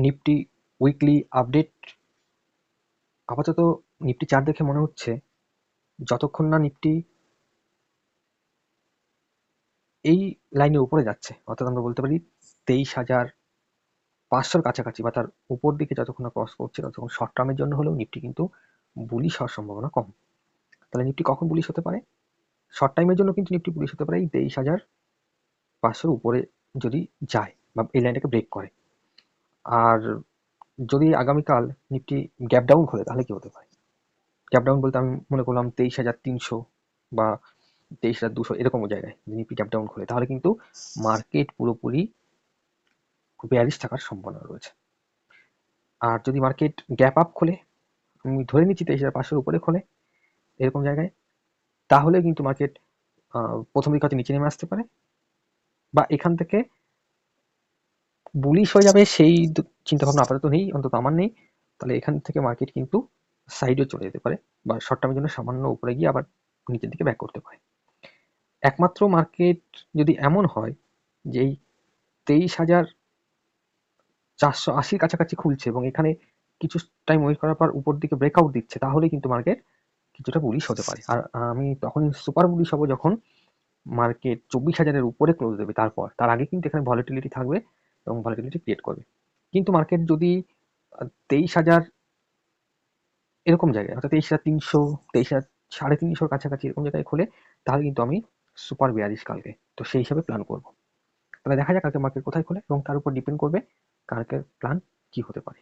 Nifty weekly update. আপাতত Nifty chart দেখে মনে হচ্ছে যতক্ষণ না নিফটি এই লাইনের উপরে যাচ্ছে, অর্থাৎ আমরা বলতে পারি 23,500 কাছাকাছি বা তার উপর দিকে যতক্ষণ না ক্রস করছে, ততক্ষণ শর্ট টার্মের জন্য হলেও নিফটি কিন্তু বুলিশ হওয়ার সম্ভাবনা কম। তাহলে নিফটি কখন বুলিশ হতে পারে? শর্ট টাইমের জন্য কিন্তু নিফটি বুলিশ হতে পারে এই 23,500 উপরে যদি যায় বা এই লাইনটাকে ব্রেক করে। আর যদি আগামীকাল নিফটি গ্যাপ ডাউন খোলে তাহলে কি হতে পারে? গ্যাপ ডাউন বলতে আমি মনে করলাম 23,300 বা 23,200 এরকম জায়গায় যদি নিফটি গ্যাপ ডাউন খোলে, তাহলে কিন্তু মার্কেট পুরোপুরি বেয়ারিশ থাকার সম্ভাবনা রয়েছে। আর যদি মার্কেট গ্যাপ আপ খোলে, আমি ধরে নিচ্ছি 23,500 উপরে খোলে এরকম জায়গায়, তাহলে কিন্তু মার্কেট প্রথম দিকে হয়তো নিচে নেমে আসতে পারে, বা এখান থেকে বুলিশ হয়ে যাবে সেই চিন্তাভাবনা আপাতত নেই, অন্তত আমার নেই। তাহলে এখান থেকে মার্কেট কিন্তু সাইডে চলে যেতে পারে বা শর্ট টার্মের জন্য সামান্য উপরে গিয়ে আবার নিচের দিকে ব্যাক করতে পারে। একমাত্র মার্কেট যদি এমন হয় যে এই 23,480 কাছাকাছি খুলছে এবং এখানে কিছু টাইম ওয়েট করার পর উপর দিকে ব্রেকআউট দিচ্ছে, তাহলে কিন্তু মার্কেট কিছুটা বুলিশ হতে পারে। আর আমি তখনই সুপার বুলিশ হবো যখন মার্কেট 24,000-এর উপরে ক্লোজ দেবে। তার আগে কিন্তু এখানে ভলিটিলিটি থাকবে এবং ভলিটিলিটি ক্রিয়েট করবে। কিন্তু মার্কেট যদি 23,000 এরকম জায়গায়, অর্থাৎ 23,300, 23,350 কাছাকাছি এরকম জায়গায় খোলে, তাহলে কিন্তু আমি সুপার বেয়ারিশ কালকে, তো সেই হিসাবে প্ল্যান করবো। তাহলে দেখা যাক কালকে মার্কেট কোথায় খোলে এবং তার উপর ডিপেন্ড করবে কালকের প্ল্যান কি হতে পারে।